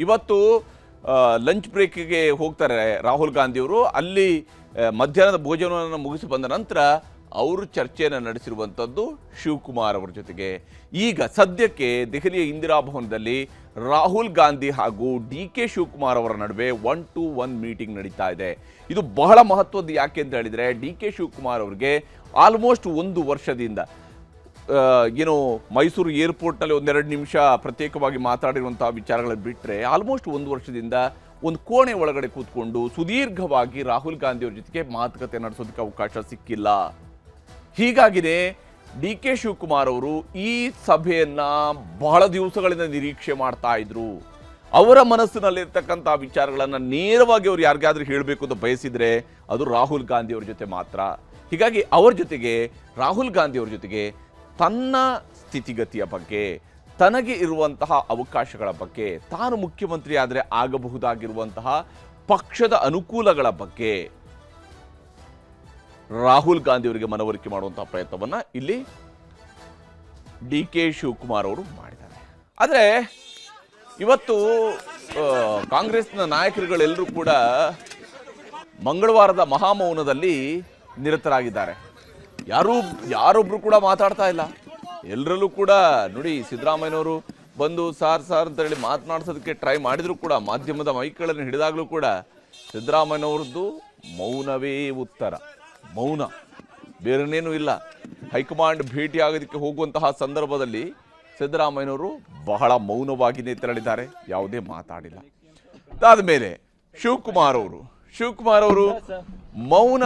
ಇವತ್ತು ಲಂಚ್ ಬ್ರೇಕಿಗೆ ಹೋಗ್ತಾರೆ ರಾಹುಲ್ ಗಾಂಧಿಯವರು. ಅಲ್ಲಿ ಮಧ್ಯಾಹ್ನದ ಭೋಜನವನ್ನು ಮುಗಿಸಿ ಬಂದ ನಂತರ ಅವರು ಚರ್ಚೆಯನ್ನು ನಡೆಸಿರುವಂಥದ್ದು ಶಿವಕುಮಾರ್ ಅವರ ಜೊತೆಗೆ. ಈಗ ಸದ್ಯಕ್ಕೆ ದೆಹಲಿಯ ಇಂದಿರಾ ಭವನದಲ್ಲಿ ರಾಹುಲ್ ಗಾಂಧಿ ಹಾಗೂ DK ಶಿವಕುಮಾರ್ ಅವರ ನಡುವೆ 1-to-1 ಮೀಟಿಂಗ್ ನಡೀತಾ ಇದೆ. ಇದು ಬಹಳ ಮಹತ್ವದ್ದು. ಯಾಕೆ ಅಂತ ಹೇಳಿದರೆ DK ಶಿವಕುಮಾರ್ ಅವರಿಗೆ ಆಲ್ಮೋಸ್ಟ್ 1 ವರ್ಷದಿಂದ ಏನು ಮೈಸೂರು ಏರ್ಪೋರ್ಟ್ನಲ್ಲಿ 1-2 ನಿಮಿಷ ಪ್ರತ್ಯೇಕವಾಗಿ ಮಾತಾಡಿರುವಂಥ ವಿಚಾರಗಳನ್ನು ಬಿಟ್ಟರೆ ಆಲ್ಮೋಸ್ಟ್ 1 ವರ್ಷದಿಂದ ಒಂದು ಕೋಣೆ ಒಳಗಡೆ ಕೂತ್ಕೊಂಡು ಸುದೀರ್ಘವಾಗಿ ರಾಹುಲ್ ಗಾಂಧಿಯವ್ರ ಜೊತೆಗೆ ಮಾತುಕತೆ ನಡೆಸೋದಕ್ಕೆ ಅವಕಾಶ ಸಿಕ್ಕಿಲ್ಲ. ಹೀಗಾಗಿನೇ DK ಶಿವಕುಮಾರ್ ಅವರು ಈ ಸಭೆಯನ್ನ ಬಹಳ ದಿವಸಗಳಿಂದ ನಿರೀಕ್ಷೆ ಮಾಡ್ತಾ ಇದ್ರು. ಅವರ ಮನಸ್ಸಿನಲ್ಲಿರ್ತಕ್ಕಂಥ ವಿಚಾರಗಳನ್ನು ನೇರವಾಗಿ ಅವ್ರು ಯಾರಿಗಾದ್ರೂ ಹೇಳಬೇಕು ಅಂತ ಬಯಸಿದ್ರೆ ಅದು ರಾಹುಲ್ ಗಾಂಧಿಯವ್ರ ಜೊತೆ ಮಾತ್ರ. ಹೀಗಾಗಿ ಅವ್ರ ಜೊತೆಗೆ ರಾಹುಲ್ ಗಾಂಧಿಯವ್ರ ಜೊತೆಗೆ ತನ್ನ ಸ್ಥಿತಿಗತಿಯ ಬಗ್ಗೆ, ತನಗೆ ಇರುವಂತಹ ಅವಕಾಶಗಳ ಬಗ್ಗೆ, ತಾನು ಮುಖ್ಯಮಂತ್ರಿ ಆದರೆ ಆಗಬಹುದಾಗಿರುವಂತಹ ಪಕ್ಷದ ಅನುಕೂಲಗಳ ಬಗ್ಗೆ ರಾಹುಲ್ ಗಾಂಧಿಯವರಿಗೆ ಮನವರಿಕೆ ಮಾಡುವಂತಹ ಪ್ರಯತ್ನವನ್ನ ಇಲ್ಲಿ DK ಶಿವಕುಮಾರ್ ಅವರು ಮಾಡಿದ್ದಾರೆ. ಆದರೆ ಇವತ್ತು ಕಾಂಗ್ರೆಸ್ನ ನಾಯಕರುಗಳೆಲ್ಲರೂ ಕೂಡ ಮಂಗಳವಾರದ ಮಹಾಮೌನದಲ್ಲಿ ನಿರತರಾಗಿದ್ದಾರೆ. ಯಾರೊಬ್ರು ಕೂಡ ಮಾತಾಡ್ತಾ ಇಲ್ಲ. ಎಲ್ಲರಲ್ಲೂ ಕೂಡ ನೋಡಿ, ಸಿದ್ದರಾಮಯ್ಯನವರು ಬಂದು ಸಾರ್ ಅಂತ ಹೇಳಿ ಮಾತನಾಡಿಸೋದಕ್ಕೆ ಟ್ರೈ ಮಾಡಿದ್ರು ಕೂಡ, ಮಾಧ್ಯಮದ ಮೈಕ್ಗಳನ್ನು ಹಿಡಿದಾಗಲೂ ಕೂಡ ಸಿದ್ದರಾಮಯ್ಯನವ್ರದ್ದು ಮೌನವೇ ಉತ್ತರ. ಮೌನ, ಬೇರೆನೇನೂ ಇಲ್ಲ. ಹೈಕಮಾಂಡ್ ಭೇಟಿ ಆಗೋದಕ್ಕೆ ಹೋಗುವಂತಹ ಸಂದರ್ಭದಲ್ಲಿ ಸಿದ್ದರಾಮಯ್ಯನವರು ಬಹಳ ಮೌನವಾಗಿಯೇ ತೆರಳಿದ್ದಾರೆ, ಯಾವುದೇ ಮಾತಾಡಿಲ್ಲ. ಅದಾದ ಮೇಲೆ ಶಿವಕುಮಾರ್ ಅವರು ಮೌನ,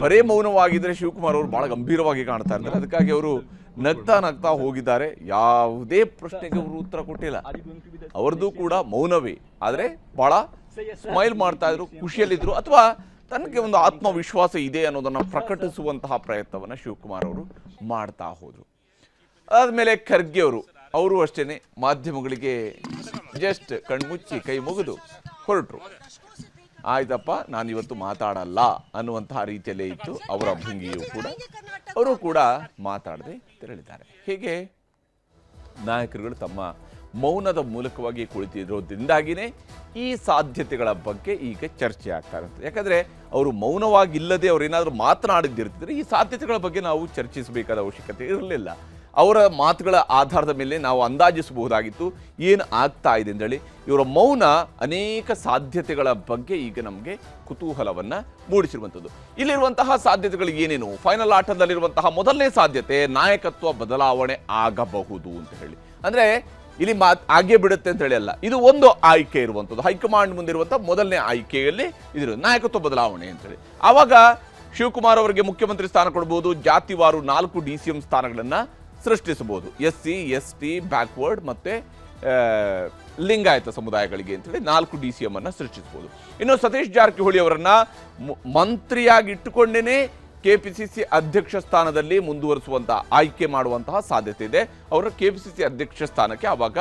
ಬರೇ ಮೌನವಾಗಿದ್ದರೆ ಶಿವಕುಮಾರ್ ಅವರು ಬಹಳ ಗಂಭೀರವಾಗಿ ಕಾಣ್ತಾ ಇರ್ತಾರೆ. ಅದಕ್ಕಾಗಿ ಅವರು ನಗ್ತಾ ಹೋಗಿದ್ದಾರೆ. ಯಾವುದೇ ಪ್ರಶ್ನೆಗೆ ಅವರು ಉತ್ತರ ಕೊಟ್ಟಿಲ್ಲ. ಅವ್ರದ್ದು ಕೂಡ ಮೌನವೇ, ಆದರೆ ಬಹಳ ಸ್ಮೈಲ್ ಮಾಡ್ತಾ ಇದ್ರು, ಖುಷಿಯಲ್ಲಿದ್ರು, ಅಥವಾ ತನಗೆ ಒಂದು ಆತ್ಮವಿಶ್ವಾಸ ಇದೆ ಅನ್ನೋದನ್ನು ಪ್ರಕಟಿಸುವಂತಹ ಪ್ರಯತ್ನವನ್ನು ಶಿವಕುಮಾರ್ ಅವರು ಮಾಡ್ತಾ ಹೋದರು. ಅದಾದಮೇಲೆ ಖರ್ಗೆ ಅವರು ಅಷ್ಟೇ ಮಾಧ್ಯಮಗಳಿಗೆ ಜಸ್ಟ್ ಕಣ್ಮುಚ್ಚಿ ಕೈ ಮುಗಿದು ಹೊರಟರು. ಆಯ್ತಪ್ಪ, ನಾನು ಇವತ್ತು ಮಾತಾಡಲ್ಲ ಅನ್ನುವಂತಹ ರೀತಿಯಲ್ಲೇ ಇತ್ತು ಅವರ ಭಂಗಿಯೂ ಕೂಡ. ಅವರು ಕೂಡ ಮಾತಾಡದೆ ತೆರಳಿದ್ದಾರೆ. ಹೀಗೆ ನಾಯಕರುಗಳು ತಮ್ಮ ಮೌನದ ಮೂಲಕವಾಗಿ ಕುಳಿತಿರೋದ್ರಿಂದಾಗಿಯೇ ಈ ಸಾಧ್ಯತೆಗಳ ಬಗ್ಗೆ ಈಗ ಚರ್ಚೆ ಆಗ್ತಾ ಇರುತ್ತೆ. ಯಾಕಂದರೆ ಅವರು ಮೌನವಾಗಿಲ್ಲದೆ ಅವರೇನಾದರೂ ಮಾತನಾಡಿದ್ದಿರ್ತಿದ್ರೆ ಈ ಸಾಧ್ಯತೆಗಳ ಬಗ್ಗೆ ನಾವು ಚರ್ಚಿಸಬೇಕಾದ ಅವಶ್ಯಕತೆ ಇರಲಿಲ್ಲ. ಅವರ ಮಾತುಗಳ ಆಧಾರದ ಮೇಲೆ ನಾವು ಅಂದಾಜಿಸಬಹುದಾಗಿತ್ತು ಏನು ಆಗ್ತಾ ಇದೆ ಅಂತೇಳಿ. ಇವರ ಮೌನ ಅನೇಕ ಸಾಧ್ಯತೆಗಳ ಬಗ್ಗೆ ಈಗ ನಮಗೆ ಕುತೂಹಲವನ್ನು ಮೂಡಿಸಿರುವಂಥದ್ದು. ಇಲ್ಲಿರುವಂತಹ ಸಾಧ್ಯತೆಗಳು ಏನೇನು? ಫೈನಲ್ ಆಟದಲ್ಲಿರುವಂತಹ ಮೊದಲನೇ ಸಾಧ್ಯತೆ ನಾಯಕತ್ವ ಬದಲಾವಣೆ ಆಗಬಹುದು ಅಂತ ಹೇಳಿ. ಅಂದರೆ ಇಲ್ಲಿ ಆಗೇ ಬಿಡುತ್ತೆ ಅಂತ ಹೇಳಿ ಅಲ್ಲ, ಇದು ಒಂದು ಆಯ್ಕೆ ಇರುವಂಥದ್ದು. ಹೈಕಮಾಂಡ್ ಮುಂದಿರುವಂಥ ಮೊದಲನೇ ಆಯ್ಕೆಯಲ್ಲಿ ಇದಿರು ನಾಯಕತ್ವ ಬದಲಾವಣೆ ಅಂತೇಳಿ. ಆವಾಗ ಶಿವಕುಮಾರ್ ಅವರಿಗೆ ಮುಖ್ಯಮಂತ್ರಿ ಸ್ಥಾನ ಕೊಡಬಹುದು. ಜಾತಿವಾರು 4 DCM ಸ್ಥಾನಗಳನ್ನು ಸೃಷ್ಟಿಸಬಹುದು. SC, ST, ಬ್ಯಾಕ್ವರ್ಡ್ ಮತ್ತು ಲಿಂಗಾಯತ ಸಮುದಾಯಗಳಿಗೆ ಅಂತೇಳಿ 4 DCM ಅನ್ನು ಸೃಷ್ಟಿಸಬಹುದು. ಇನ್ನು ಸತೀಶ್ ಜಾರಕಿಹೊಳಿ ಅವರನ್ನ ಮಂತ್ರಿಯಾಗಿ ಇಟ್ಟುಕೊಂಡೇನೆ KPCC ಅಧ್ಯಕ್ಷ ಸ್ಥಾನದಲ್ಲಿ ಮುಂದುವರಿಸುವಂತ ಆಯ್ಕೆ ಮಾಡುವಂತಹ ಸಾಧ್ಯತೆ ಇದೆ. ಅವರ KPCC ಅಧ್ಯಕ್ಷ ಸ್ಥಾನಕ್ಕೆ ಆವಾಗ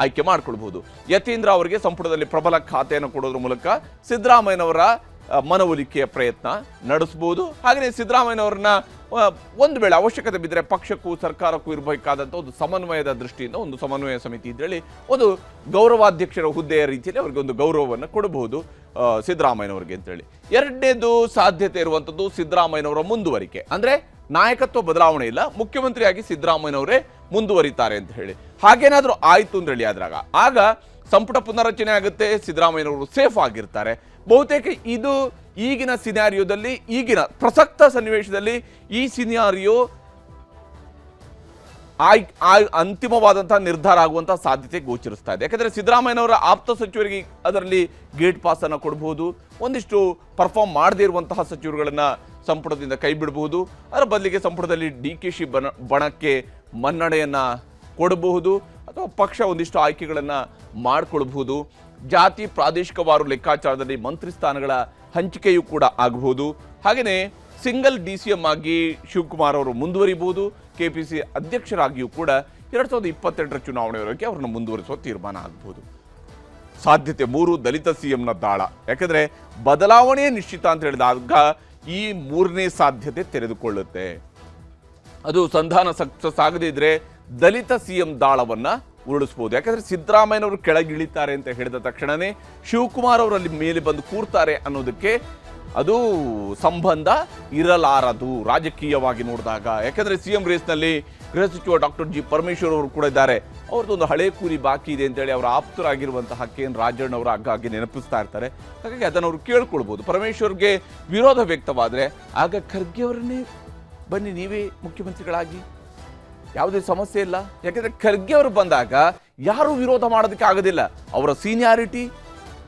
ಆಯ್ಕೆ ಮಾಡಿಕೊಳ್ಬಹುದು. ಯತೀಂದ್ರ ಅವರಿಗೆ ಸಂಪುಟದಲ್ಲಿ ಪ್ರಬಲ ಖಾತೆಯನ್ನು ಕೊಡೋದ್ರ ಮೂಲಕ ಸಿದ್ದರಾಮಯ್ಯನವರ ಮನವೊಲಿಕೆಯ ಪ್ರಯತ್ನ ನಡೆಸಬಹುದು. ಹಾಗೆಯೇ ಸಿದ್ದರಾಮಯ್ಯನವರನ್ನ ಒಂದು ವೇಳೆ ಅವಶ್ಯಕತೆ ಬಿದ್ದರೆ ಪಕ್ಷಕ್ಕೂ ಸರ್ಕಾರಕ್ಕೂ ಇರಬೇಕಾದಂಥ ಒಂದು ಸಮನ್ವಯದ ದೃಷ್ಟಿಯಿಂದ ಒಂದು ಸಮನ್ವಯ ಸಮಿತಿ ಇದ್ರಲ್ಲಿ ಒಂದು ಗೌರವಾಧ್ಯಕ್ಷರ ಹುದ್ದೆಯ ರೀತಿಯಲ್ಲಿ ಅವರಿಗೆ ಒಂದು ಗೌರವವನ್ನು ಕೊಡಬಹುದು ಸಿದ್ದರಾಮಯ್ಯನವರಿಗೆ ಅಂತೇಳಿ. ಎರಡನೇದು ಸಾಧ್ಯತೆ ಇರುವಂಥದ್ದು ಸಿದ್ದರಾಮಯ್ಯನವರ ಮುಂದುವರಿಕೆ. ಅಂದರೆ ನಾಯಕತ್ವ ಬದಲಾವಣೆ ಇಲ್ಲ, ಮುಖ್ಯಮಂತ್ರಿಯಾಗಿ ಸಿದ್ದರಾಮಯ್ಯನವರೇ ಮುಂದುವರಿತಾರೆ ಅಂತ ಹೇಳಿ. ಹಾಗೇನಾದರೂ ಆಯಿತು ಅಂತ ಹೇಳಿ ಆಗ ಸಂಪುಟ ಪುನರಚನೆ ಆಗುತ್ತೆ, ಸಿದ್ದರಾಮಯ್ಯನವರು ಸೇಫ್ ಆಗಿರ್ತಾರೆ. ಬಹುತೇಕ ಇದು ಈಗಿನ ಸಿನಾರಿಯೋದಲ್ಲಿ, ಈಗಿನ ಪ್ರಸಕ್ತ ಸನ್ನಿವೇಶದಲ್ಲಿ ಈ ಸಿನಾರಿಯೋ ಅಂತಿಮವಾದಂತಹ ನಿರ್ಧಾರ ಆಗುವಂತಹ ಸಾಧ್ಯತೆ ಗೋಚರಿಸ್ತಾ ಇದೆ. ಯಾಕಂದರೆ ಸಿದ್ದರಾಮಯ್ಯನವರ ಆಪ್ತ ಸಚಿವರಿಗೆ ಅದರಲ್ಲಿ ಗೇಟ್ ಪಾಸ್ ಅನ್ನು ಕೊಡಬಹುದು. ಒಂದಿಷ್ಟು ಪರ್ಫಾರ್ಮ್ ಮಾಡದೇ ಇರುವಂತಹ ಸಚಿವರುಗಳನ್ನು ಸಂಪುಟದಿಂದ ಕೈ ಬಿಡಬಹುದು. ಅದರ ಬದಲಿಗೆ ಸಂಪುಟದಲ್ಲಿ DKC ಬಣಕ್ಕೆ ಮನ್ನಣೆಯನ್ನು ಕೊಡಬಹುದು, ಅಥವಾ ಪಕ್ಷ ಒಂದಿಷ್ಟು ಆಯ್ಕೆಗಳನ್ನು ಮಾಡಿಕೊಳ್ಬಹುದು. ಜಾತಿ ಪ್ರಾದೇಶಿಕವಾರು ಲೆಕ್ಕಾಚಾರದಲ್ಲಿ ಮಂತ್ರಿ ಸ್ಥಾನಗಳ ಹಂಚಿಕೆಯೂ ಕೂಡ ಆಗಬಹುದು. ಹಾಗೆಯೇ ಸಿಂಗಲ್ DCM ಆಗಿ ಶಿವಕುಮಾರ್ ಅವರು ಮುಂದುವರಿಬಹುದು. KPCC ಅಧ್ಯಕ್ಷರಾಗಿಯೂ ಕೂಡ 2022ರ ಚುನಾವಣೆಯವರೆಗೆ ಅವರನ್ನು ಮುಂದುವರಿಸುವ ತೀರ್ಮಾನ ಆಗಬಹುದು. ಸಾಧ್ಯತೆ 3 ದಲಿತ CMನ ದಾಳ. ಯಾಕಂದರೆ ಬದಲಾವಣೆ ನಿಶ್ಚಿತ ಅಂತ ಹೇಳಿದಾಗ ಈ 3ನೇ ಸಾಧ್ಯತೆ ತೆರೆದುಕೊಳ್ಳುತ್ತೆ. ಅದು ಸಂಧಾನ ಸಕ್ಸಸ್ ಆಗದೇ ಇದ್ರೆ ದಲಿತ CM ದಾಳವನ್ನು ಉರುಳಿಸ್ಬೋದು. ಯಾಕಂದರೆ ಸಿದ್ದರಾಮಯ್ಯನವರು ಕೆಳಗಿಳಿತಾರೆ ಅಂತ ಹೇಳಿದ ತಕ್ಷಣವೇ ಶಿವಕುಮಾರ್ ಅವರಲ್ಲಿ ಮೇಲೆ ಬಂದು ಕೂರ್ತಾರೆ ಅನ್ನೋದಕ್ಕೆ ಅದು ಸಂಬಂಧ ಇರಲಾರದು ರಾಜಕೀಯವಾಗಿ ನೋಡಿದಾಗ. ಯಾಕಂದರೆ CM ರೇಸ್ನಲ್ಲಿ ಗೃಹ ಸಚಿವ ಡಾಕ್ಟರ್ ಜಿ ಪರಮೇಶ್ವರ್ ಅವರು ಕೂಡ ಇದ್ದಾರೆ. ಅವ್ರದ್ದೊಂದು ಹಳೆ ಕೂಲಿ ಬಾಕಿ ಇದೆ ಅಂತೇಳಿ ಅವರ ಆಪ್ತರಾಗಿರುವಂತಹ KN ರಾಜಣ್ಣ ಅವರು ಆಗಾಗ್ಗೆ ನೆನಪಿಸ್ತಾ ಇರ್ತಾರೆ. ಹಾಗಾಗಿ ಅದನ್ನು ಅವರು ಕೇಳ್ಕೊಳ್ಬೋದು. ಪರಮೇಶ್ವರ್ಗೆ ವಿರೋಧ ವ್ಯಕ್ತವಾದರೆ ಆಗ ಖರ್ಗೆ ಅವರನ್ನೇ ಬನ್ನಿ ನೀವೇ ಮುಖ್ಯಮಂತ್ರಿಗಳಾಗಿ, ಯಾವುದೇ ಸಮಸ್ಯೆ ಇಲ್ಲ. ಯಾಕೆಂದರೆ ಖರ್ಗೆ ಅವರು ಬಂದಾಗ ಯಾರೂ ವಿರೋಧ ಮಾಡೋದಕ್ಕೆ ಆಗೋದಿಲ್ಲ. ಅವರ ಸೀನಿಯಾರಿಟಿ,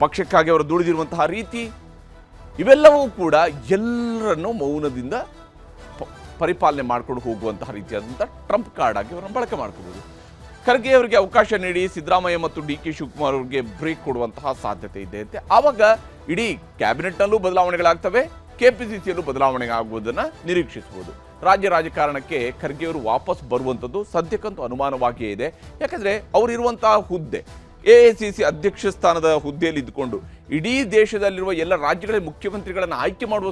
ಪಕ್ಷಕ್ಕಾಗಿ ಅವರು ದುಡಿದಿರುವಂತಹ ರೀತಿ, ಇವೆಲ್ಲವೂ ಕೂಡ ಎಲ್ಲರನ್ನೂ ಮೌನದಿಂದ ಪರಿಪಾಲನೆ ಮಾಡ್ಕೊಂಡು ಹೋಗುವಂತಹ ರೀತಿಯಾದಂಥ ಟ್ರಂಪ್ ಕಾರ್ಡ್ ಆಗಿ ಅವರನ್ನು ಬಳಕೆ ಮಾಡ್ಕೋಬೋದು. ಖರ್ಗೆ ಅವರಿಗೆ ಅವಕಾಶ ನೀಡಿ ಸಿದ್ದರಾಮಯ್ಯ ಮತ್ತು DK ಶಿವಕುಮಾರ್ ಅವರಿಗೆ ಬ್ರೇಕ್ ಕೊಡುವಂತಹ ಸಾಧ್ಯತೆ ಇದೆ ಅಂತೆ. ಆವಾಗ ಇಡೀ ಕ್ಯಾಬಿನೆಟ್ನಲ್ಲೂ ಬದಲಾವಣೆಗಳಾಗ್ತವೆ, KPCCಯಲ್ಲೂ ಬದಲಾವಣೆ ಆಗುವುದನ್ನು ನಿರೀಕ್ಷಿಸಬಹುದು. ರಾಜ್ಯ ರಾಜಕಾರಣಕ್ಕೆ ಖರ್ಗೆ ಅವರು ವಾಪಸ್ ಬರುವಂಥದ್ದು ಸದ್ಯಕ್ಕಂತೂ ಅನುಮಾನವಾಗಿಯೇ ಇದೆ. ಯಾಕಂದರೆ ಅವರಿರುವಂತಹ ಹುದ್ದೆ AICC ಅಧ್ಯಕ್ಷ ಸ್ಥಾನದ ಹುದ್ದೆಯಲ್ಲಿ ಇದ್ದುಕೊಂಡು ಇಡೀ ದೇಶದಲ್ಲಿರುವ ಎಲ್ಲ ರಾಜ್ಯಗಳ ಮುಖ್ಯಮಂತ್ರಿಗಳನ್ನು ಆಯ್ಕೆ ಮಾಡುವ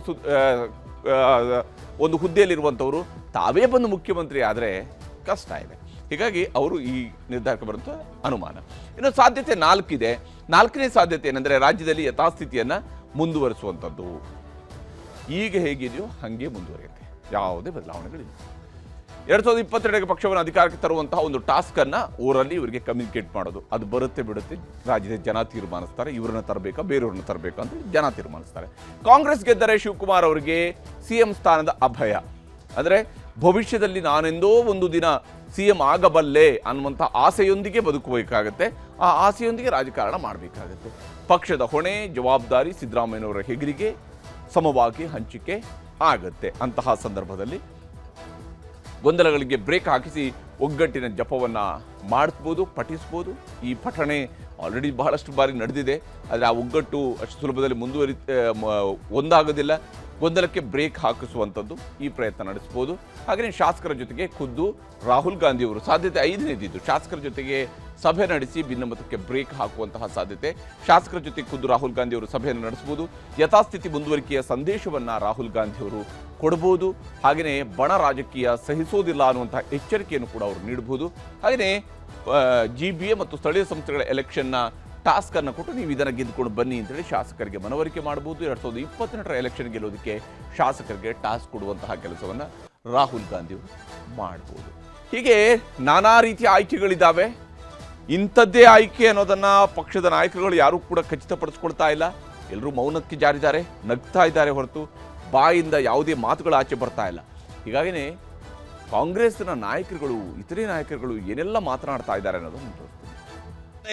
ಒಂದು ಹುದ್ದೆಯಲ್ಲಿರುವಂಥವರು ತಾವೇ ಬಂದು ಮುಖ್ಯಮಂತ್ರಿ ಆದರೆ ಕಷ್ಟ ಇದೆ. ಹೀಗಾಗಿ ಅವರು ಈ ನಿರ್ಧಾರಕ್ಕೆ ಬರುವಂಥ ಅನುಮಾನ. ಇನ್ನು ಸಾಧ್ಯತೆ 4 ಇದೆ. 4ನೇ ಸಾಧ್ಯತೆ ಏನಂದರೆ ರಾಜ್ಯದಲ್ಲಿ ಯಥಾಸ್ಥಿತಿಯನ್ನು ಮುಂದುವರಿಸುವಂಥದ್ದು. ಈಗ ಹೇಗಿದೆಯೋ ಹಾಗೆ ಮುಂದುವರಿಯುತ್ತೆ, ಯಾವುದೇ ಬದಲಾವಣೆಗಳಿಲ್ಲ. 2022ಕ್ಕೆ ಪಕ್ಷವನ್ನು ಅಧಿಕಾರಕ್ಕೆ ತರುವಂತಹ ಒಂದು ಟಾಸ್ಕನ್ನು ಊರಲ್ಲಿ ಇವರಿಗೆ ಕಮ್ಯುನಿಕೇಟ್ ಮಾಡೋದು. ಅದು ಬರುತ್ತೆ ಬಿಡುತ್ತೆ, ರಾಜ್ಯದ ಜನ ತೀರ್ಮಾನಿಸ್ತಾರೆ. ಇವ್ರನ್ನ ತರಬೇಕಾ ಬೇರೆಯವ್ರನ್ನ ತರಬೇಕಾ ಅಂತ ಜನ ತೀರ್ಮಾನಿಸ್ತಾರೆ. ಕಾಂಗ್ರೆಸ್ ಗೆದ್ದರೆ ಶಿವಕುಮಾರ್ ಅವರಿಗೆ CM ಸ್ಥಾನದ ಅಭಯ. ಅಂದರೆ ಭವಿಷ್ಯದಲ್ಲಿ ನಾನೆಂದೋ ಒಂದು ದಿನ CM ಆಗಬಲ್ಲೆ ಅನ್ನುವಂಥ ಆಸೆಯೊಂದಿಗೆ ಬದುಕಬೇಕಾಗತ್ತೆ. ಆ ಆಸೆಯೊಂದಿಗೆ ರಾಜಕಾರಣ ಮಾಡಬೇಕಾಗತ್ತೆ. ಪಕ್ಷದ ಹೊಣೆ ಜವಾಬ್ದಾರಿ ಸಿದ್ದರಾಮಯ್ಯನವರ ಹೆಗಲಿಗೆ ಸಮವಾಗಿ ಹಂಚಿಕೆ ಆಗತ್ತೆ. ಅಂತಹ ಸಂದರ್ಭದಲ್ಲಿ ಗೊಂದಲಗಳಿಗೆ ಬ್ರೇಕ್ ಹಾಕಿಸಿ ಒಗ್ಗಟ್ಟಿನ ಜಪವನ್ನು ಮಾಡಿಸ್ಬೋದು, ಪಠಿಸ್ಬೋದು. ಈ ಪಠಣೆ ಆಲ್ರೆಡಿ ಬಹಳಷ್ಟು ಬಾರಿ ನಡೆದಿದೆ. ಆದರೆ ಆ ಒಗ್ಗಟ್ಟು ಅಷ್ಟು ಸುಲಭದಲ್ಲಿ ಒಂದಾಗೋದಿಲ್ಲ. ಗೊಂದಲಕ್ಕೆ ಬ್ರೇಕ್ ಹಾಕಿಸುವಂಥದ್ದು ಈ ಪ್ರಯತ್ನ ನಡೆಸ್ಬೋದು. ಹಾಗೆಯೇ ಶಾಸಕರ ಜೊತೆಗೆ ಖುದ್ದು ರಾಹುಲ್ ಗಾಂಧಿಯವರು ಸಾಧ್ಯತೆ 5ನೇದಿದ್ದು ಶಾಸಕರ ಜೊತೆಗೆ ಸಭೆ ನಡೆಸಿ ಭಿನ್ನಮತಕ್ಕೆ ಬ್ರೇಕ್ ಹಾಕುವಂತಹ ಸಾಧ್ಯತೆ. ಶಾಸಕರ ಜೊತೆ ಖುದ್ದು ರಾಹುಲ್ ಗಾಂಧಿಯವರು ಸಭೆಯನ್ನು ನಡೆಸಬಹುದು. ಯಥಾಸ್ಥಿತಿ ಮುಂದುವರಿಕೆಯ ಸಂದೇಶವನ್ನು ರಾಹುಲ್ ಗಾಂಧಿಯವರು ಕೊಡಬಹುದು. ಹಾಗೆಯೇ ಬಣ ರಾಜಕೀಯ ಸಹಿಸೋದಿಲ್ಲ ಅನ್ನುವಂಥ ಎಚ್ಚರಿಕೆಯನ್ನು ಕೂಡ ಅವರು ನೀಡಬಹುದು. ಹಾಗೆಯೇ GBA ಮತ್ತು ಸ್ಥಳೀಯ ಸಂಸ್ಥೆಗಳ ಎಲೆಕ್ಷನ್ನ ಟಾಸ್ಕ್ ಅನ್ನು ಕೊಟ್ಟು ನೀವು ಇದನ್ನು ಗೆದ್ದುಕೊಂಡು ಬನ್ನಿ ಅಂತೇಳಿ ಶಾಸಕರಿಗೆ ಮನವರಿಕೆ ಮಾಡಬಹುದು. 2022ರ ಎಲೆಕ್ಷನ್ ಗೆಲ್ಲೋದಕ್ಕೆ ಶಾಸಕರಿಗೆ ಟಾಸ್ಕ್ ಕೊಡುವಂತಹ ಕೆಲಸವನ್ನು ರಾಹುಲ್ ಗಾಂಧಿಯವರು ಮಾಡಬಹುದು. ಹೀಗೆ ನಾನಾ ರೀತಿಯ ಆಯ್ಕೆಗಳಿದ್ದಾವೆ. ಇಂಥದ್ದೇ ಆಯ್ಕೆ ಅನ್ನೋದನ್ನು ಪಕ್ಷದ ನಾಯಕರುಗಳು ಯಾರೂ ಕೂಡ ಖಚಿತಪಡಿಸ್ಕೊಳ್ತಾ ಇಲ್ಲ. ಎಲ್ಲರೂ ಮೌನಕ್ಕೆ ಜಾರಿದ್ದಾರೆ, ನಗ್ತಾ ಇದ್ದಾರೆ ಹೊರತು ಬಾಯಿಂದ ಯಾವುದೇ ಮಾತುಗಳು ಆಚೆ ಬರ್ತಾ ಇಲ್ಲ. ಹೀಗಾಗಿನೇ ಕಾಂಗ್ರೆಸ್ನ ನಾಯಕರುಗಳು, ಇತರೆ ನಾಯಕರುಗಳು ಏನೆಲ್ಲ ಮಾತನಾಡ್ತಾ ಇದ್ದಾರೆ ಅನ್ನೋದನ್ನು ತೋರಿಸ್ತೀನಿ.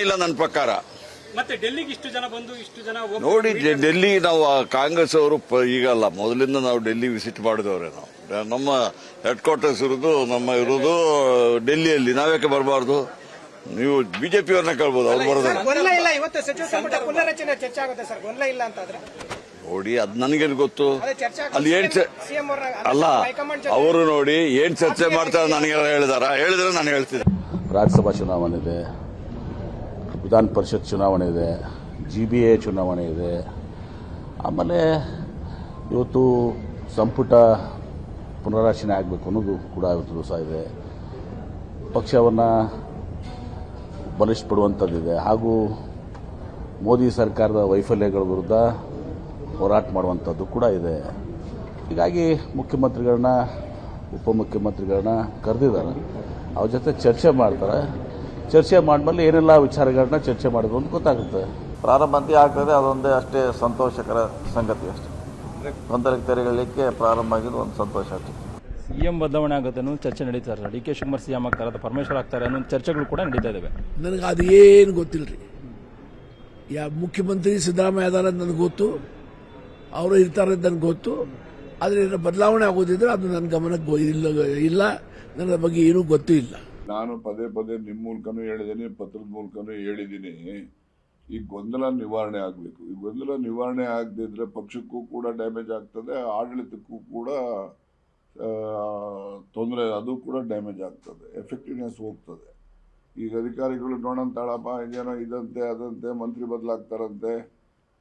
ಇಲ್ಲ ನನ್ನ ಪ್ರಕಾರ ಮತ್ತೆ ಡೆಲ್ಲಿಗೆ ಇಷ್ಟು ಜನ ಬಂದು ಇಷ್ಟು ಜನ ನೋಡಿ, ಡೆಲ್ಲಿ ನಾವು ಕಾಂಗ್ರೆಸ್ ಅವರು ಈಗಲ್ಲ, ಮೊದಲಿಂದ ನಾವು ಡೆಲ್ಲಿ ವಿಸಿಟ್ ಮಾಡಿದವ್ರೆ. ನಮ್ಮ ಹೆಡ್ ಕ್ವಾರ್ಟರ್ಸ್ ಇರೋದು ಡೆಲ್ಲಿಯಲ್ಲಿ. ನಾವ್ಯಾಕೆ ಬರಬಾರ್ದು? ನೀವು ಬಿಜೆಪಿಯವ್ರನ್ನ ಕೇಳ್ಬೋದು, ಅವ್ರು ಬರೋದಿಲ್ಲ. ಇವತ್ತು ಸಚಿವ ಸಂಪುಟ ಪುನರ್ರಚನೆ ಚರ್ಚೆ ಆಗುತ್ತೆ ಸರ್, ಗೊಂದಲ ಇಲ್ಲ ಅಂತಾದ್ರೆ ನೋಡಿ, ಅದು ನನಗೇನು ಗೊತ್ತು. ಅಲ್ಲಿ ಅಲ್ಲ, ಅವರು ನೋಡಿ ಏನ್ ಚರ್ಚೆ ಮಾಡ್ತಾರೆ ನನಗೆಲ್ಲ ಹೇಳಿದ್ರೆ ನಾನು ಹೇಳ್ತೀನಿ. ರಾಜ್ಯಸಭಾ ಚುನಾವಣೆ ಇದೆ, ವಿಧಾನ ಪರಿಷತ್ ಚುನಾವಣೆ ಇದೆ, GBA ಚುನಾವಣೆ ಇದೆ. ಆಮೇಲೆ ಇವತ್ತು ಸಂಪುಟ ಪುನರ್ರಚನೆ ಆಗಬೇಕು ಅನ್ನೋದು ಕೂಡ ಇವತ್ತು ದಿವಸ ಇದೆ. ಪಕ್ಷವನ್ನು ಬಲಿಷ್ಠಪಡುವಂಥದ್ದಿದೆ. ಹಾಗೂ ಮೋದಿ ಸರ್ಕಾರದ ವೈಫಲ್ಯಗಳ ವಿರುದ್ಧ ಹೋರಾಟ ಮಾಡುವಂಥದ್ದು ಕೂಡ ಇದೆ. ಹೀಗಾಗಿ ಮುಖ್ಯಮಂತ್ರಿಗಳನ್ನ, ಉಪಮುಖ್ಯಮಂತ್ರಿಗಳನ್ನ ಕರೆದಿದ್ದಾರೆ. ಅವ್ರ ಜೊತೆ ಚರ್ಚೆ ಮಾಡ್ತಾರೆ. ಚರ್ಚೆ ಮಾಡಿದ್ಮೇಲೆ ಏನೆಲ್ಲ ವಿಚಾರಗಳನ್ನ ಚರ್ಚೆ ಮಾಡೋದು ಅಂತ ಗೊತ್ತಾಗುತ್ತೆ. ಪ್ರಾರಂಭ ಅಂತ ಆಗ್ತದೆ, ಅದೊಂದೇ ಅಷ್ಟೇ ಸಂತೋಷಕರ ಸಂಗತಿ ಅಷ್ಟೇ. ಗೊಂದಲಕ್ಕೆ ತೆರೆಗಳಿಗೆ ಪ್ರಾರಂಭ ಆಗಿದ್ದು ಒಂದು ಸಂತೋಷ ಅಷ್ಟೇ. CM ಬದಲಾವಣೆ ಆಗುತ್ತೆ ಅನ್ನೋ ಚರ್ಚೆ ನಡೀತಾ ಇದೆ. DK ಶಿವಕುಮಾರ್ CM ಆಗ್ತಾರೆ, ಅಥವಾ ಪರಮೇಶ್ವರ್ ಆಗ್ತಾರೆ ಅನ್ನೋ ಚರ್ಚೆಗಳು ಕೂಡ ನಡೀತಾ ಇದಾವೆ. ನನಗೆ ಅದು ಏನು ಗೊತ್ತಿಲ್ಲರಿ. ಮುಖ್ಯಮಂತ್ರಿ ಸಿದ್ದರಾಮಯ್ಯ ಅದಾರ ಅಂತ ನನಗೆ ಗೊತ್ತು, ಅವರು ಇರ್ತಾರೆ ಅಂತ ನನಗೆ ಗೊತ್ತು. ಆದರೆ ಬದಲಾವಣೆ ಆಗೋದಿದ್ರೆ ಅದು ನನ್ನ ಗಮನಕ್ಕೆ ಇಲ್ಲ. ನನ್ನ ಬಗ್ಗೆ ಏನೂ ಗೊತ್ತೂ ಇಲ್ಲ. ನಾನು ಪದೇ ಪದೇ ನಿಮ್ಮ ಮೂಲಕನೂ ಹೇಳಿದ್ದೀನಿ, ಪತ್ರದ ಮೂಲಕನೂ ಹೇಳಿದ್ದೀನಿ, ಈ ಗೊಂದಲ ನಿವಾರಣೆ ಆಗಬೇಕು. ಈ ಗೊಂದಲ ನಿವಾರಣೆ ಆಗದಿದ್ರೆ ಪಕ್ಷಕ್ಕೂ ಕೂಡ ಡ್ಯಾಮೇಜ್ ಆಗ್ತದೆ, ಆಡಳಿತಕ್ಕೂ ಕೂಡ ತೊಂದರೆ, ಅದು ಕೂಡ ಡ್ಯಾಮೇಜ್ ಆಗ್ತದೆ, ಎಫೆಕ್ಟಿವ್ನೆಸ್ ಹೋಗ್ತದೆ. ಈಗ ಅಧಿಕಾರಿಗಳು ನೋಡಂತಾಳಪ್ಪ ಏನೋ ಇದಂತೆ ಅದಂತೆ, ಮಂತ್ರಿ ಬದಲಾಗ್ತಾರಂತೆ,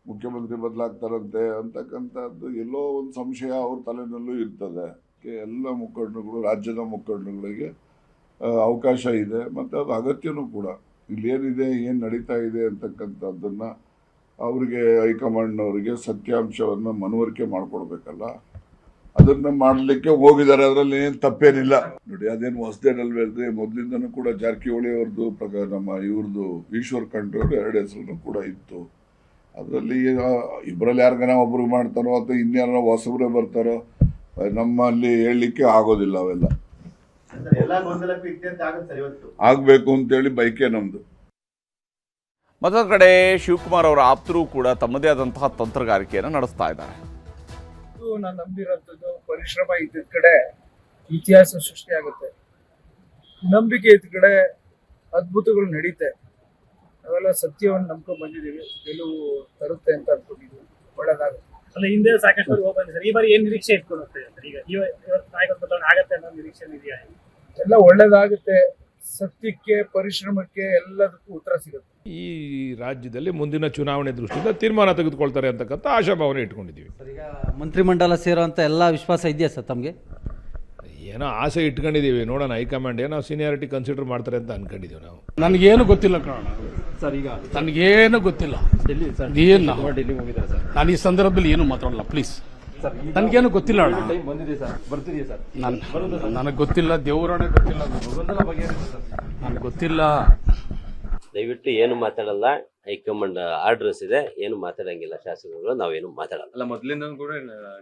ಮುಖ್ಯಮಂತ್ರಿ ಬದಲಾಗ್ತಾರಂತೆ ಅಂತಕ್ಕಂಥದ್ದು ಎಲ್ಲೋ ಒಂದು ಸಂಶಯ ಅವ್ರ ತಲೆನಲ್ಲೂ ಇರ್ತದೆ. ಎಲ್ಲ ಮುಖಂಡರುಗಳು, ರಾಜ್ಯದ ಮುಖಂಡರುಗಳಿಗೆ ಅವಕಾಶ ಇದೆ ಮತ್ತು ಅದು ಅಗತ್ಯನೂ ಕೂಡ. ಇಲ್ಲೇನಿದೆ, ಏನು ನಡೀತಾ ಇದೆ ಅಂತಕ್ಕಂಥದ್ದನ್ನು ಅವರಿಗೆ ಹೈಕಮಾಂಡ್ನವರಿಗೆ ಸತ್ಯಾಂಶವನ್ನು ಮನವರಿಕೆ ಮಾಡಿಕೊಡ್ಬೇಕಲ್ಲ, ಅದನ್ನು ಮಾಡಲಿಕ್ಕೆ ಹೋಗಿದ್ದಾರೆ. ಅದರಲ್ಲಿ ಏನು ತಪ್ಪೇನಿಲ್ಲ. ನೋಡಿ, ಅದೇನು ಹೊಸದೇನಲ್ವೇ, ಮೊದಲಿಂದನೂ ಕೂಡ ಜಾರಕಿಹೊಳಿ ಅವ್ರದ್ದು ನಮ್ಮ ಇವ್ರದ್ದು ಈಶ್ವರ್ ಖಂಡ್ರೆ ಅವರು 2 ಹೆಸರು ಕೂಡ ಇತ್ತು. ಅದರಲ್ಲಿ ಇಬ್ಬರಲ್ಲಿ ಯಾರಿಗಾನ ಒಬ್ರಿಗೆ ಮಾಡ್ತಾರೋ ಅಥವಾ ಇನ್ಯಾರೋ ಹೊಸಬ್ರೆ ಬರ್ತಾರೋ ನಮ್ಮಲ್ಲಿ ಹೇಳಲಿಕ್ಕೆ ಆಗೋದಿಲ್ಲ. ಅವೆಲ್ಲ ಆಗಬೇಕು ಅಂತೇಳಿ ಬೈಕೆ ನಮ್ಮದು. ಮತ್ತೊಂದು ಕಡೆ ಶಿವಕುಮಾರ್ ಅವರ ಆಪ್ತರು ಕೂಡ ತಮ್ಮದೇ ಆದಂತಹ ತಂತ್ರಗಾರಿಕೆಯನ್ನು ನಡೆಸ್ತಾ ಇದ್ದಾರೆ. ನಾನು ನಂಬಿರೋಂಥದ್ದು ಪರಿಶ್ರಮ ಇದ್ದ ಕಡೆ ಇತಿಹಾಸ ಸೃಷ್ಟಿಯಾಗುತ್ತೆ, ನಂಬಿಕೆ ಇದ್ದ ಕಡೆ ಅದ್ಭುತಗಳು ನಡೀತೆ. ನಾವೆಲ್ಲ ಸತ್ಯವನ್ನು ನಂಬ್ಕೊಂಡು ಬಂದಿದ್ದೀವಿ, ಗೆಲುವು ತರುತ್ತೆ ಅಂತ ಅನ್ಕೊಂಡಿದ್ದೀವಿ. ಒಳ್ಳೆದಾಗುತ್ತೆ. ಅಲ್ಲ, ಹಿಂದೆ ಸಾಕಷ್ಟು ಹೋಗಿ ಬಂದಿದೆ ಸರ್. ಈ ಬಾರಿ ಏನ್ ನಿರೀಕ್ಷೆ ಇಟ್ಕೊಂಡು ಹೋಗ್ತಾ ಇದೆ ಈಗ? ಇವತ್ತು ನಾಯಕತ್ವ ಬದಲಾವಣೆ ಆಗತ್ತೆ ಅನ್ನೋ ನಿರೀಕ್ಷೆ ಇದೆಯಾ? ಎಲ್ಲ ಒಳ್ಳೇದಾಗುತ್ತೆ. ಸತ್ಯಕ್ಕೆ, ಪರಿಶ್ರಮಕ್ಕೆ ಎಲ್ಲದಕ್ಕೂ ಉತ್ತರ ಸಿಗುತ್ತೆ. ಈ ರಾಜ್ಯದಲ್ಲಿ ಮುಂದಿನ ಚುನಾವಣೆ ದೃಷ್ಟಿಯಿಂದ ತೀರ್ಮಾನ ತೆಗೆದುಕೊಳ್ತಾರೆ ಅಂತಕ್ಕಂಥ ಆಶಾಭಾವನೆ ಇಟ್ಕೊಂಡಿದ್ದೀವಿ. ಈಗ ಮಂತ್ರಿಮಂಡಲ ಸೇರುವಂಥ ಎಲ್ಲ ವಿಶ್ವಾಸ ಇದೆಯಾ ಸರ್ ತಮಗೆ? ಏನೋ ಆಸೆ ಇಟ್ಕೊಂಡಿದ್ದೀವಿ, ನೋಡೋಣ. ಹೈಕಮಾಂಡ್ ಏನೋ ಸೀನಿಯಾರಿಟಿ ಕನ್ಸಿಡರ್ ಮಾಡ್ತಾರೆ ಅಂತ ಅನ್ಕೊಂಡಿದ್ದೀವಿ ನಾವು. ನನಗೇನು ಗೊತ್ತಿಲ್ಲ ಕಾರಣ, ಸರ್ ಈಗ ನನಗೇನು ಗೊತ್ತಿಲ್ಲ. ಡೆಲ್ಲಿ ಸರ್, ಡೆಲ್ಲಿಗೆ ಹೋಗಿದ್ದಾರೆ ಸರ್. ನಾನು ಈ ಸಂದರ್ಭದಲ್ಲಿ ಏನು ಮಾತಾಡಲ್ಲ ಪ್ಲೀಸ್. ನನಗೇನು ಗೊತ್ತಿಲ್ಲ ಅಣ್ಣ. ಟೈಮ್ ಬಂದಿದೆ ಸರ್, ಬರ್ತಿದೆಯಾ ಸರ್? ನನಗೆ ಗೊತ್ತಿಲ್ಲ, ದೇವರಾಣೆ ಗೊತ್ತಿಲ್ಲ, ನನಗೆ ಗೊತ್ತಿಲ್ಲ. ದಯವಿಟ್ಟು ಏನು ಮಾತಾಡಲ್ಲ. ಹೈಕಮಾಂಡ್ ಆರ್ಡರ್ಸ್ ಇದೆ, ಏನು ಮಾತಾಡಂಗಿಲ್ಲ. ಶಾಸಕರು ನಾವೇನು ಮಾತಾಡಲ್ಲ. ಅಲ್ಲ, ಮೊದಲಿಂದ ಕೂಡ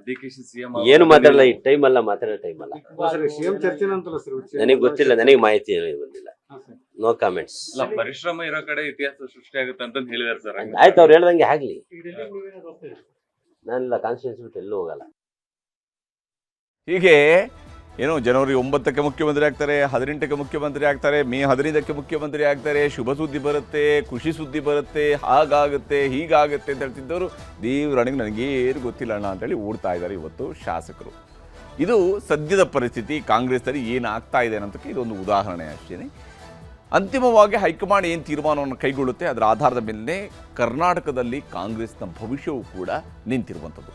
ಡಿಕೆಶಿ ಸಿಎಂ ಏನು ಮಾತಾಡಲ್ಲ. ಈ ಟೈಮ್ ಅಲ್ಲ, ಮಾತಾಡೋ ಟೈಮ್ ಅಲ್ಲ. ಸಿಎಂ ಚರ್ಚೆ ನಂತರ ನನಗೆ ಗೊತ್ತಿಲ್ಲ, ನನಗೆ ಮಾಹಿತಿ ಏನು ಬಂದಿಲ್ಲ. No comments. ಪರಿಶ್ರಮ ಇರೋ ಕಡೆ ಇತಿಹಾಸ ಸೃಷ್ಟಿ ಆಗುತ್ತೆ ಅಂತ ಹೇಳಿದಾರೆ ಸರ್. ಆಯ್ತು, ಅವ್ರು ಹೇಳ್ದಂಗೆ ಆಗ್ಲಿ. ನಾನೆಲ್ಲ ಕಾನ್ಸ್ಟಿಟ್ಯೂನ್ಸಿ ಬಿಟ್ಟು ಎಲ್ಲೂ ಹೋಗಲ್ಲ. ಹೀಗೆ ಏನು ಜನವರಿ 9ಕ್ಕೆ ಮುಖ್ಯಮಂತ್ರಿ ಆಗ್ತಾರೆ, 18ಕ್ಕೆ ಮುಖ್ಯಮಂತ್ರಿ ಆಗ್ತಾರೆ, ಮೇ 15ಕ್ಕೆ ಮುಖ್ಯಮಂತ್ರಿ ಆಗ್ತಾರೆ, ಶುಭ ಸುದ್ದಿ ಬರುತ್ತೆ, ಖುಷಿ ಸುದ್ದಿ ಬರುತ್ತೆ, ಹಾಗಾಗುತ್ತೆ ಹೀಗಾಗುತ್ತೆ ಅಂತ ಹೇಳ್ತಿದ್ದವರು ದೇವರಣಿಗೆ ನನಗೇನು ಗೊತ್ತಿಲ್ಲ ಅಣ್ಣ ಅಂತೇಳಿ ಓಡ್ತಾ ಇದ್ದಾರೆ ಇವತ್ತು ಶಾಸಕರು. ಇದು ಸದ್ಯದ ಪರಿಸ್ಥಿತಿ. ಕಾಂಗ್ರೆಸ್ನಲ್ಲಿ ಏನಾಗ್ತಾ ಇದೆ ಅನ್ನೋದಕ್ಕೆ ಇದೊಂದು ಉದಾಹರಣೆ ಅಷ್ಟೇ. ಅಂತಿಮವಾಗಿ ಹೈಕಮಾಂಡ್ ಏನು ತೀರ್ಮಾನವನ್ನು ಕೈಗೊಳ್ಳುತ್ತೆ ಅದರ ಆಧಾರದ ಮೇಲೆ ಕರ್ನಾಟಕದಲ್ಲಿ ಕಾಂಗ್ರೆಸ್ನ ಭವಿಷ್ಯವೂ ಕೂಡ ನಿಂತಿರುವಂಥದ್ದು.